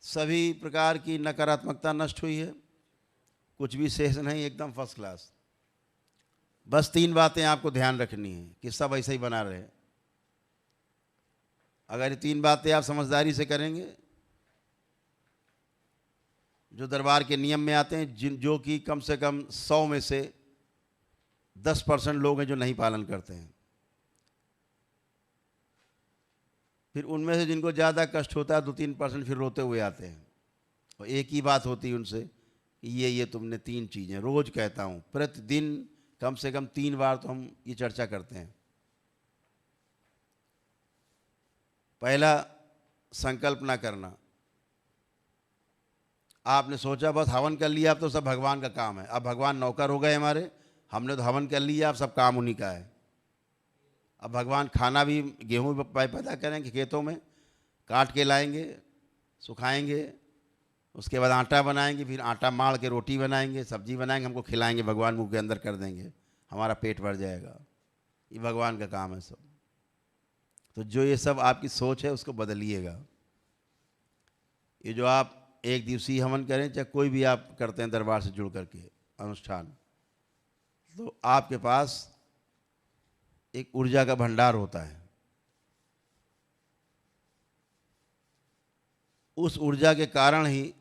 सभी प्रकार की नकारात्मकता नष्ट हुई है, कुछ भी शेष नहीं, एकदम फर्स्ट क्लास। बस 3 बातें आपको ध्यान रखनी है कि सब ऐसे ही बना रहे। अगर ये 3 बातें आप समझदारी से करेंगे, जो दरबार के नियम में आते हैं, जो कि कम से कम 100 में से 10% लोग हैं जो नहीं पालन करते हैं, फिर उनमें से जिनको ज़्यादा कष्ट होता है 2-3% फिर रोते हुए आते हैं। और एक ही बात होती है उनसे कि ये तुमने 3 चीज़ें, रोज़ कहता हूँ, प्रतिदिन कम से कम 3 बार तो हम ये चर्चा करते हैं। पहला, संकल्प ना करना। आपने सोचा बस हवन कर लिया, अब तो सब भगवान का काम है, अब भगवान नौकर हो गए हमारे, हमने तो हवन कर लिया, अब सब काम उन्हीं का है। अब भगवान खाना भी गेहूँ पैदा करेंगे, खेतों में काट के लाएंगे, सुखाएंगे, उसके बाद आटा बनाएंगे, फिर आटा माड़ के रोटी बनाएंगे, सब्जी बनाएंगे, हमको खिलाएंगे, भगवान मुंह के अंदर कर देंगे, हमारा पेट भर जाएगा। ये भगवान का काम है सब। तो जो ये सब आपकी सोच है उसको बदलिएगा। ये जो आप एक दिवसीय हवन करें, चाहे कोई भी आप करते हैं दरबार से जुड़ करके अनुष्ठान, तो आपके पास एक ऊर्जा का भंडार होता है। उस ऊर्जा के कारण ही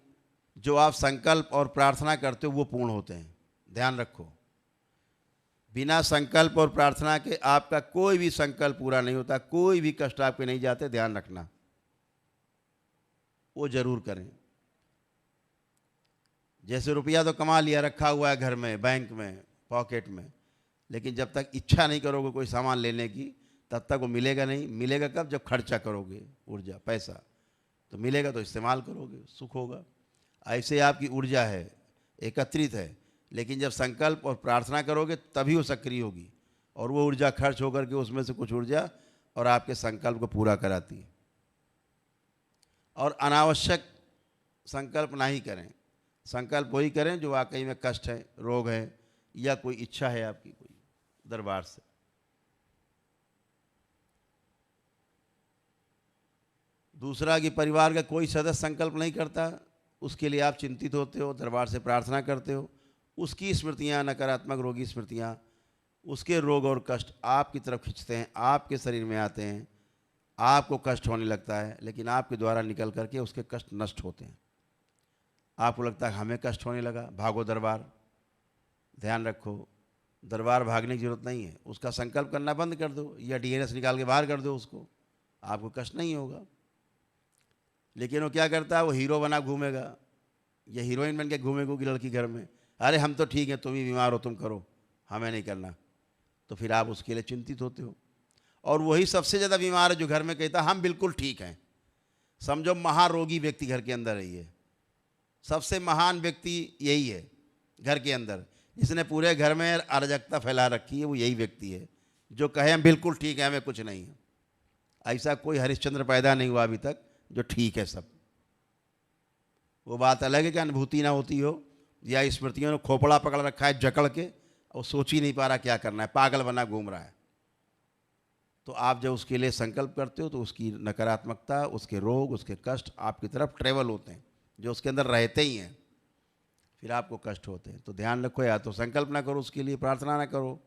जो आप संकल्प और प्रार्थना करते हो वो पूर्ण होते हैं। ध्यान रखो, बिना संकल्प और प्रार्थना के आपका कोई भी संकल्प पूरा नहीं होता, कोई भी कष्ट आपके नहीं जाते। ध्यान रखना, वो जरूर करें। जैसे रुपया तो कमा लिया, रखा हुआ है घर में, बैंक में, पॉकेट में, लेकिन जब तक इच्छा नहीं करोगे कोई सामान लेने की, तब तक वो मिलेगा नहीं। मिलेगा कब? जब खर्चा करोगे ऊर्जा, पैसा, तो मिलेगा तो इस्तेमाल करोगे, सुख होगा। ऐसे आपकी ऊर्जा है, एकत्रित है, लेकिन जब संकल्प और प्रार्थना करोगे तभी वो सक्रिय होगी, और वो ऊर्जा खर्च होकर के उसमें से कुछ ऊर्जा और आपके संकल्प को पूरा कराती है। और अनावश्यक संकल्प ना ही करें, संकल्प वही करें जो वाकई में कष्ट है, रोग है, या कोई इच्छा है आपकी कोई दरबार से। दूसरा कि परिवार का कोई सदस्य संकल्प नहीं करता, उसके लिए आप चिंतित होते हो, दरबार से प्रार्थना करते हो, उसकी स्मृतियाँ, नकारात्मक रोगी स्मृतियाँ, उसके रोग और कष्ट आपकी तरफ खींचते हैं, आपके शरीर में आते हैं, आपको कष्ट होने लगता है, लेकिन आपके द्वारा निकल करके उसके कष्ट नष्ट होते हैं। आपको लगता है हमें कष्ट होने लगा, भागो दरबार। ध्यान रखो, दरबार भागने की जरूरत नहीं है, उसका संकल्प करना बंद कर दो, या डीएनएस निकाल के बाहर कर दो उसको, आपको कष्ट नहीं होगा। लेकिन वो क्या करता है, वो हीरो बना घूमेगा या हीरोइन बन के घूमेगी लड़की घर में, अरे हम तो ठीक है, तुम ही बीमार हो, तुम करो, हमें नहीं करना। तो फिर आप उसके लिए चिंतित होते हो। और वही सबसे ज़्यादा बीमार है जो घर में कहता हम बिल्कुल ठीक हैं। समझो महारोगी व्यक्ति घर के अंदर है, ये सबसे महान व्यक्ति यही है घर के अंदर, जिसने पूरे घर में अराजकता फैला रखी है, वो यही व्यक्ति है जो कहे हम बिल्कुल ठीक है, हमें कुछ नहीं है। ऐसा कोई हरिश्चंद्र पैदा नहीं हुआ अभी तक जो ठीक है सब। वो बात अलग है कि अनुभूति ना होती हो, या स्मृतियों ने खोपड़ा पकड़ रखा है जकड़ के, और सोच ही नहीं पा रहा क्या करना है, पागल बना घूम रहा है। तो आप जब उसके लिए संकल्प करते हो तो उसकी नकारात्मकता, उसके रोग, उसके कष्ट आपकी तरफ ट्रेवल होते हैं, जो उसके अंदर रहते ही हैं, फिर आपको कष्ट होते हैं। तो ध्यान रखो, या तो संकल्प ना करो, उसके लिए प्रार्थना ना करो,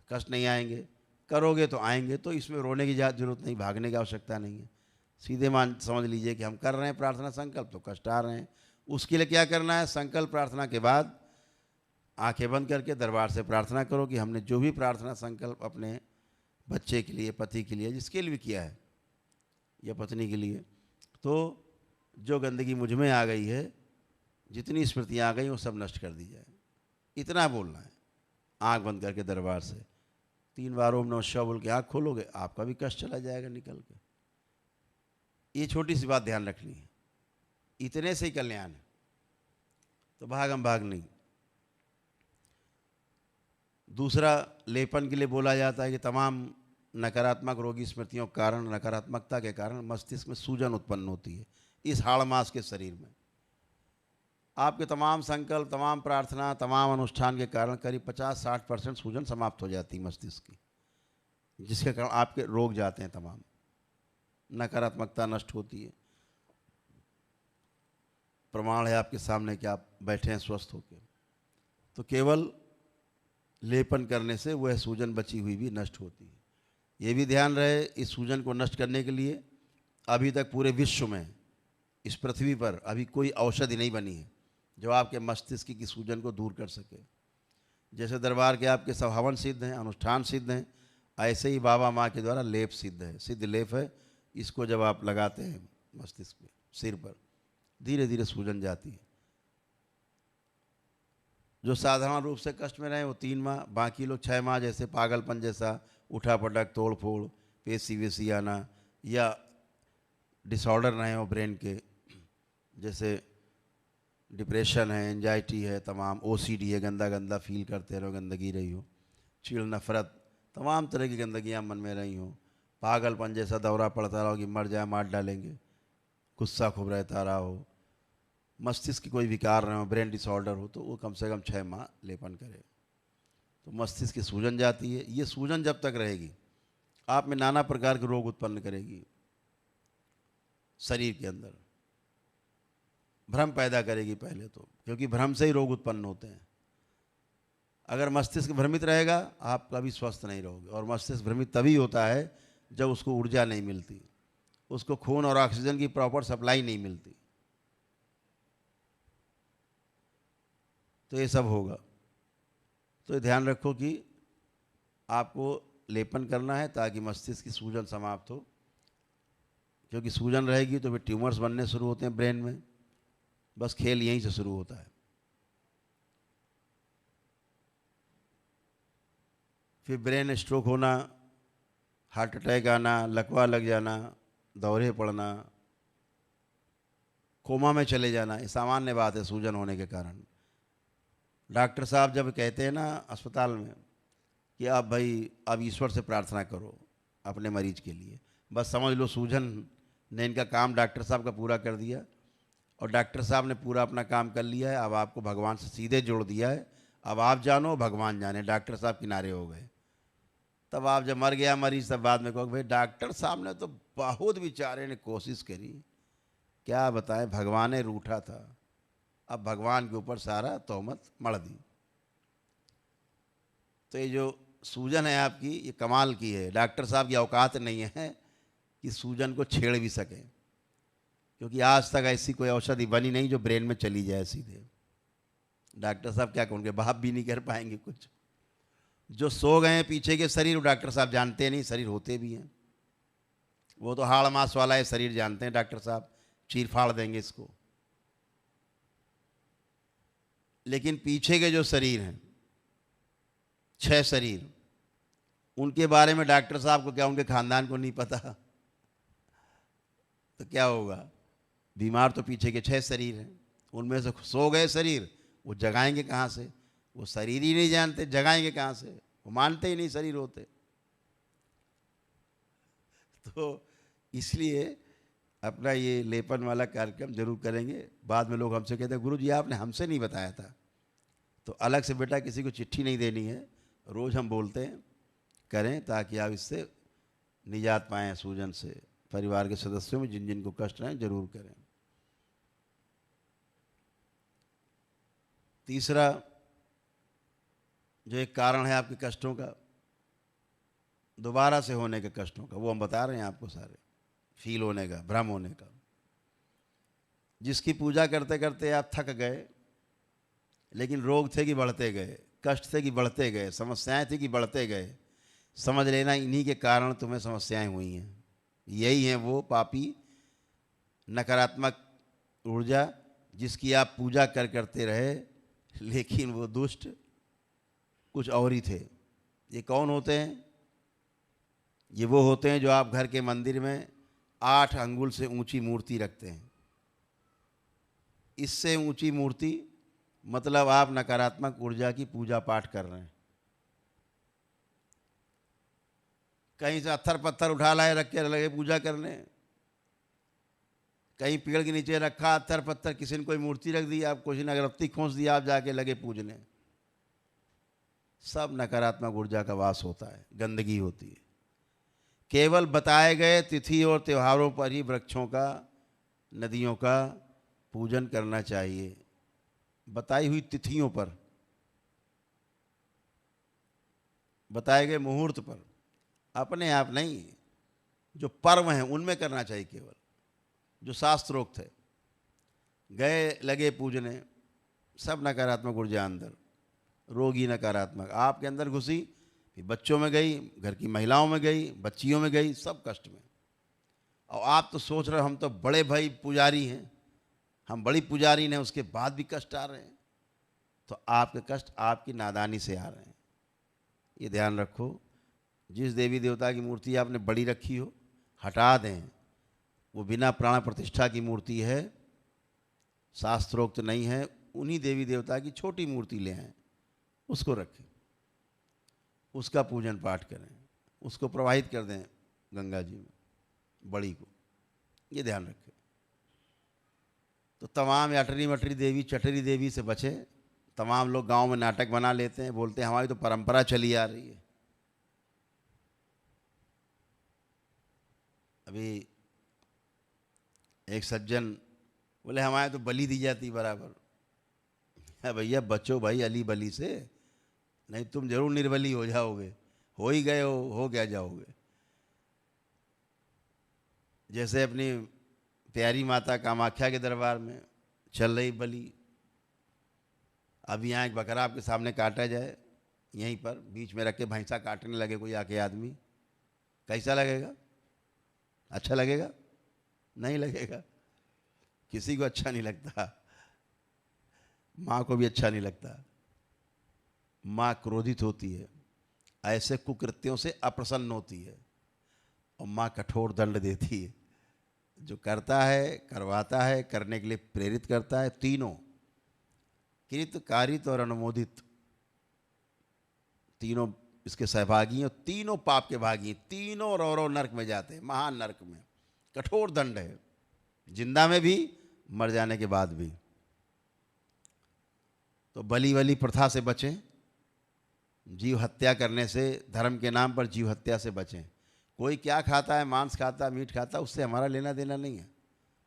कष्ट नहीं आएंगे, करोगे तो आएंगे। तो इसमें रोने की जरूरत नहीं, भागने की आवश्यकता नहीं है। सीधे समझ लीजिए कि हम कर रहे हैं प्रार्थना संकल्प, तो कष्ट आ रहे हैं। उसके लिए क्या करना है, संकल्प प्रार्थना के बाद आंखें बंद करके दरबार से प्रार्थना करो कि हमने जो भी प्रार्थना संकल्प अपने बच्चे के लिए, पति के लिए, जिसके लिए भी किया है, या पत्नी के लिए, तो जो गंदगी मुझ में आ गई है, जितनी स्मृतियाँ आ गई, वो सब नष्ट कर दी जाए। इतना बोलना है, आंख बंद करके दरबार से 3 बार ओम नमः शिवाय बोल के आँख खोलोगे, आपका भी कष्ट चला जाएगा निकल के। ये छोटी सी बात ध्यान रखनी है, इतने से ही कल्याण है। तो भागम भाग नहीं। दूसरा, लेपन के लिए बोला जाता है कि तमाम नकारात्मक रोगी स्मृतियों के कारण, नकारात्मकता के कारण मस्तिष्क में सूजन उत्पन्न होती है इस हाड़ मास के शरीर में। आपके तमाम संकल्प, तमाम प्रार्थना, तमाम अनुष्ठान के कारण करीब 50-60% सूजन समाप्त हो जाती है मस्तिष्क की। जिसके कारण आपके रोग जाते हैं तमाम, नकारात्मकता नष्ट होती है। प्रमाण है आपके सामने कि आप बैठे हैं स्वस्थ होकर। तो केवल लेपन करने से वह सूजन बची हुई भी नष्ट होती है। ये भी ध्यान रहे, इस सूजन को नष्ट करने के लिए अभी तक पूरे विश्व में, इस पृथ्वी पर अभी कोई औषधि नहीं बनी है जो आपके मस्तिष्क की सूजन को दूर कर सके। जैसे दरबार के आपके सब हवन सिद्ध हैं, अनुष्ठान सिद्ध हैं, ऐसे ही बाबा माँ के द्वारा लेप सिद्ध है, सिद्ध लेप है। इसको जब आप लगाते हैं मस्तिष्क पे, सिर पर, धीरे धीरे सूजन जाती है। जो साधारण रूप से कष्ट में रहे वो 3 माह, बाकी लोग 6 माह, जैसे पागलपन जैसा, उठा पटक, तोड़ फोड़, पेशी वेशी आना, या डिसऑर्डर रहे हो ब्रेन के, जैसे डिप्रेशन है, एंजाइटी है, तमाम ओसीडी है, गंदा गंदा फील करते रहो, गंदगी रही हो, चिड़, नफरत, तमाम तरह की गंदगियाँ मन में रही हो, पागलपन जैसा दौरा पड़ता रहो कि मर जाए मार डालेंगे, गुस्सा खूब रहता रहा हो, मस्तिष्क की कोई विकार रहे हो, ब्रेन डिसऑर्डर हो, तो वो कम से कम 6 माह लेपन करे तो मस्तिष्क की सूजन जाती है। ये सूजन जब तक रहेगी आप में नाना प्रकार के रोग उत्पन्न करेगी, शरीर के अंदर भ्रम पैदा करेगी पहले तो, क्योंकि भ्रम से ही रोग उत्पन्न होते हैं। अगर मस्तिष्क भ्रमित रहेगा आप कभी स्वस्थ नहीं रहोगे, और मस्तिष्क भ्रमित तभी होता है जब उसको ऊर्जा नहीं मिलती, उसको खून और ऑक्सीजन की प्रॉपर सप्लाई नहीं मिलती, तो ये सब होगा। तो ध्यान रखो कि आपको लेपन करना है ताकि मस्तिष्क की सूजन समाप्त हो, क्योंकि सूजन रहेगी तो फिर ट्यूमर्स बनने शुरू होते हैं ब्रेन में। बस खेल यहीं से शुरू होता है। फिर ब्रेन स्ट्रोक होना, हार्ट अटैक आना, लकवा लग जाना, दौरे पड़ना, कोमा में चले जाना, ये सामान्य बात है सूजन होने के कारण। डॉक्टर साहब जब कहते हैं ना अस्पताल में कि आप भाई अब ईश्वर से प्रार्थना करो अपने मरीज के लिए, बस समझ लो सूजन ने इनका काम डॉक्टर साहब का पूरा कर दिया, और डॉक्टर साहब ने पूरा अपना काम कर लिया है। अब आपको भगवान से सीधे जोड़ दिया है। अब आप जानो भगवान जाने, डॉक्टर साहब किनारे हो गए। तब आप जब मर गया मरीज, तब बाद में कहो भाई डॉक्टर साहब ने तो बहुत बेचारे ने कोशिश करी, क्या बताएं भगवान ने रूठा था। अब भगवान के ऊपर सारा तोहमत मढ़ दी। तो ये जो सूजन है आपकी, ये कमाल की है। डॉक्टर साहब की औकात नहीं है कि सूजन को छेड़ भी सकें, क्योंकि आज तक ऐसी कोई औषधि बनी नहीं जो ब्रेन में चली जाए सीधे। डॉक्टर साहब क्या कहोगे, बाप भी नहीं कर पाएंगे कुछ। जो सो गए हैं पीछे के शरीर, वो डॉक्टर साहब जानते नहीं शरीर होते भी हैं। वो तो हाड़ मांस वाला है शरीर जानते हैं, डॉक्टर साहब चीर फाड़ देंगे इसको। लेकिन पीछे के जो शरीर हैं, 6 शरीर, उनके बारे में डॉक्टर साहब को क्या, उनके खानदान को नहीं पता, तो क्या होगा। बीमार तो पीछे के 6 शरीर हैं, उनमें से सो गए शरीर, वो जगाएंगे कहाँ से। वो शरीर ही नहीं जानते जगाएंगे कहाँ से, वो मानते ही नहीं शरीर होते। तो इसलिए अपना ये लेपन वाला कार्यक्रम जरूर करेंगे। बाद में लोग हमसे कहते हैं गुरु जी आपने हमसे नहीं बताया था। तो अलग से बेटा किसी को चिट्ठी नहीं देनी है, रोज़ हम बोलते हैं करें ताकि आप इससे निजात पाएँ सूजन से। परिवार के सदस्यों में जिन जिन को कष्ट रहें जरूर करें। तीसरा जो एक कारण है आपके कष्टों का, दोबारा से होने के कष्टों का, वो हम बता रहे हैं आपको सारे, फील होने का, भ्रम होने का। जिसकी पूजा करते करते आप थक गए, लेकिन रोग थे कि बढ़ते गए, कष्ट थे कि बढ़ते गए, समस्याएं थी कि बढ़ते गए, समझ लेना इन्हीं के कारण तुम्हें समस्याएं हुई हैं। यही है वो पापी नकारात्मक ऊर्जा जिसकी आप पूजा करते रहे, लेकिन वो दुष्ट कुछ और ही थे। ये कौन होते हैं? ये वो होते हैं जो आप घर के मंदिर में 8 अंगुल से ऊंची मूर्ति रखते हैं। इससे ऊंची मूर्ति मतलब आप नकारात्मक ऊर्जा की पूजा पाठ कर रहे हैं। कहीं से अत्थर पत्थर उठा लाए रख के लगे पूजा करने, कहीं पेड़ के नीचे रखा अत्थर पत्थर, किसी ने कोई मूर्ति रख दी, आप किसी ने अगरबत्ती खोस दिया, आप जाके लगे पूजने। सब नकारात्मक ऊर्जा का वास होता है, गंदगी होती है। केवल बताए गए तिथि और त्योहारों पर ही वृक्षों का, नदियों का पूजन करना चाहिए। बताई हुई तिथियों पर, बताए गए मुहूर्त पर, अपने आप नहीं, जो पर्व हैं उनमें करना चाहिए केवल, जो शास्त्रोक्त है। गए लगे पूजने, सब नकारात्मक ऊर्जा अंदर, रोगी नकारात्मक आपके अंदर घुसी, फिर बच्चों में गई, घर की महिलाओं में गई, बच्चियों में गई, सब कष्ट में। और आप तो सोच रहे हो हम तो बड़े भाई पुजारी हैं, हम बड़ी पुजारी हैं, उसके बाद भी कष्ट आ रहे हैं। तो आपके कष्ट आपकी नादानी से आ रहे हैं, ये ध्यान रखो। जिस देवी देवता की मूर्ति आपने बड़ी रखी हो, हटा दें। वो बिना प्राण प्रतिष्ठा की मूर्ति है, शास्त्रोक्त नहीं है। उन्हीं देवी देवता की छोटी मूर्ति ले आएं, उसको रखें, उसका पूजन पाठ करें, उसको प्रवाहित कर दें गंगा जी में, बड़ी को, ये ध्यान रखें। तो तमाम अटरी मटरी देवी, चटरी देवी से बचें। तमाम लोग गांव में नाटक बना लेते हैं, बोलते हैं हमारी तो परंपरा चली आ रही है। अभी एक सज्जन बोले हमारे तो बलि दी जाती बराबर। है भैया, बचो भाई अली बलि से, नहीं तुम जरूर निर्बली हो जाओगे, हो ही गए हो क्या जाओगे। जैसे अपनी प्यारी माता कामाख्या के दरबार में चल रही बलि, अब यहाँ एक बकरा आपके सामने काटा जाए, यहीं पर बीच में रख के भैंसा काटने लगे कोई आके आदमी, कैसा लगेगा? अच्छा लगेगा? नहीं लगेगा, किसी को अच्छा नहीं लगता, माँ को भी अच्छा नहीं लगता। माँ क्रोधित होती है, ऐसे कुकृत्यों से अप्रसन्न होती है, और माँ कठोर दंड देती है। जो करता है, करवाता है, करने के लिए प्रेरित करता है, तीनों कृत, कारित और अनुमोदित, तीनों इसके सहभागी हैं, और तीनों पाप के भागी हैं। तीनों रौरव नरक में जाते हैं, महान नरक में, कठोर दंड है, जिंदा में भी, मर जाने के बाद भी। तो बलि वली प्रथा से बचें, जीव हत्या करने से, धर्म के नाम पर जीव हत्या से बचें। कोई क्या खाता है, मांस खाता है, मीट खाता है, उससे हमारा लेना देना नहीं है,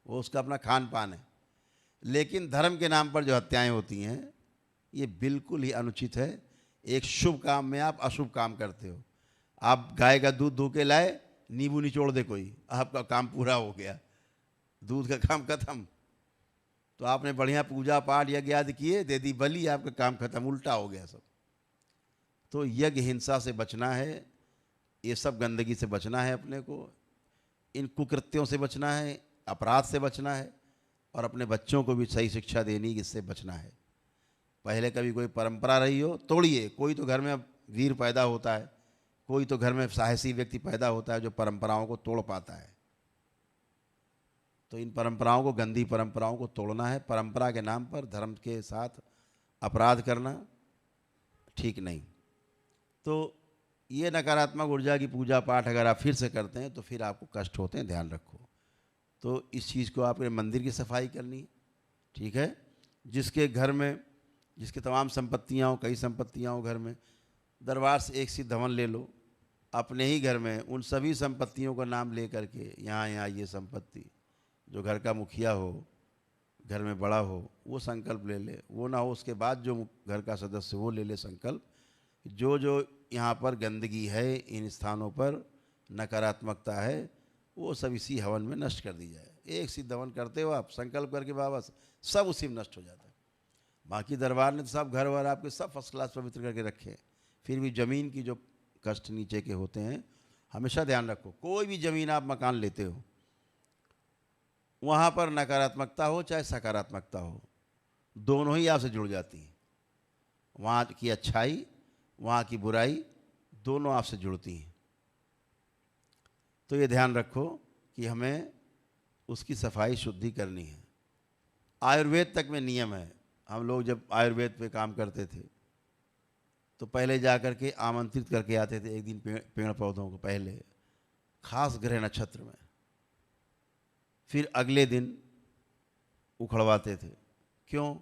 वो उसका अपना खान पान है। लेकिन धर्म के नाम पर जो हत्याएं होती हैं, ये बिल्कुल ही अनुचित है। एक शुभ काम में आप अशुभ काम करते हो। आप गाय का दूध धो के लाए, नींबू निचोड़ दे कोई, आपका काम पूरा हो गया, दूध का काम खत्म। तो आपने बढ़िया पूजा पाठ यज्ञ आदि किए, दे दी बलि, आपका काम खत्म, उल्टा हो गया सब। तो यज्ञ हिंसा से बचना है, ये सब गंदगी से बचना है अपने को, इन कुकृत्यों से बचना है, अपराध से बचना है, और अपने बच्चों को भी सही शिक्षा देनी कि इससे बचना है। पहले कभी कोई परंपरा रही हो, तोड़िए। कोई तो घर में अब वीर पैदा होता है, कोई तो घर में साहसी व्यक्ति पैदा होता है जो परंपराओं को तोड़ पाता है। तो इन परंपराओं को, गंदी परंपराओं को तोड़ना है। परंपरा के नाम पर धर्म के साथ अपराध करना ठीक नहीं। तो ये नकारात्मक ऊर्जा की पूजा पाठ अगर आप फिर से करते हैं तो फिर आपको कष्ट होते हैं, ध्यान रखो। तो इस चीज़ को आपने मंदिर की सफाई करनी है, ठीक है। जिसके घर में, जिसके तमाम संपत्तियाँ हो, कई संपत्तियाँ हो घर में, दरबार से एक सिद्ध हवन ले लो अपने ही घर में, उन सभी संपत्तियों का नाम ले करके, यहाँ ये संपत्ति, जो घर का मुखिया हो, घर में बड़ा हो, वो संकल्प ले ले। वो ना हो उसके बाद जो घर का सदस्य वो ले ले संकल्प, जो जो यहाँ पर गंदगी है, इन स्थानों पर नकारात्मकता है, वो सब इसी हवन में नष्ट कर दी जाए। एक सिद्ध हवन करते हो आप संकल्प करके, बाबा सब उसी में नष्ट हो जाता है। बाकी दरबार ने तो सब घर वर आपके सब फर्स्ट क्लास पवित्र करके रखे, फिर भी ज़मीन की जो कष्ट नीचे के होते हैं, हमेशा ध्यान रखो। कोई भी ज़मीन आप मकान लेते हो, वहाँ पर नकारात्मकता हो चाहे सकारात्मकता हो, दोनों ही आपसे जुड़ जाती हैं। वहाँ की अच्छाई, वहाँ की बुराई, दोनों आपसे जुड़ती हैं। तो ये ध्यान रखो कि हमें उसकी सफाई शुद्धि करनी है। आयुर्वेद तक में नियम है। हम लोग जब आयुर्वेद पे काम करते थे तो पहले जा कर के आमंत्रित करके आते थे एक दिन पेड़ पौधों को, पहले खास ग्रह नक्षत्र में, फिर अगले दिन उखड़वाते थे। क्यों?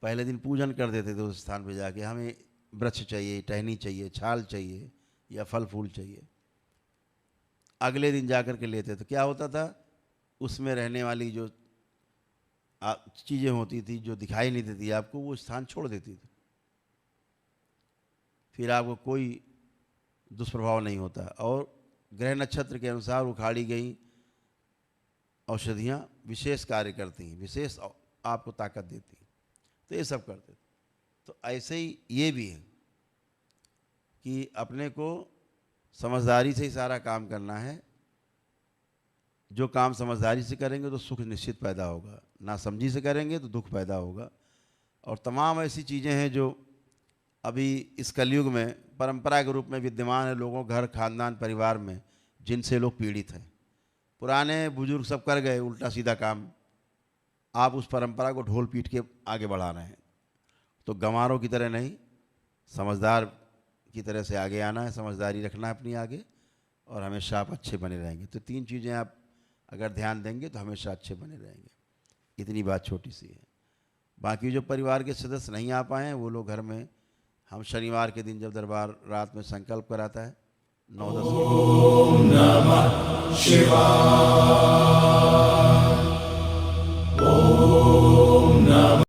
पहले दिन पूजन कर देते थे उस स्थान पे जाके, हमें वृक्ष चाहिए, टहनी चाहिए, छाल चाहिए या फल फूल चाहिए। अगले दिन जा कर के लेते। तो क्या होता था, उसमें रहने वाली जो चीज़ें होती थी जो दिखाई नहीं देती आपको, वो स्थान छोड़ देती थी, फिर आपको कोई दुष्प्रभाव नहीं होता। और ग्रह नक्षत्र के अनुसार उखाड़ी गई औषधियाँ विशेष कार्य करती हैं, विशेष आपको ताकत देती हैं। तो ये सब करते थे। तो ऐसे ही ये भी है कि अपने को समझदारी से ही सारा काम करना है। जो काम समझदारी से करेंगे तो सुख निश्चित पैदा होगा, ना समझी से करेंगे तो दुख पैदा होगा। और तमाम ऐसी चीज़ें हैं जो अभी इस कलयुग में परंपरा के रूप में विद्यमान है लोगों घर, खानदान, परिवार में, जिनसे लोग पीड़ित हैं। पुराने बुजुर्ग सब कर गए उल्टा सीधा काम, आप उस परंपरा को ढोल पीट के आगे बढ़ा रहे हैं। तो गंवारों की तरह नहीं, समझदार की तरह से आगे आना है, समझदारी रखना है अपनी आगे, और हमेशा आप अच्छे बने रहेंगे। तो 3 चीज़ें आप अगर ध्यान देंगे तो हमेशा अच्छे बने रहेंगे। इतनी बात छोटी सी है। बाकी जो परिवार के सदस्य नहीं आ पाए हैं वो लोग घर में, हम शनिवार के दिन जब दरबार रात में संकल्प कराता है 9-10 ओम नमः शिवाय।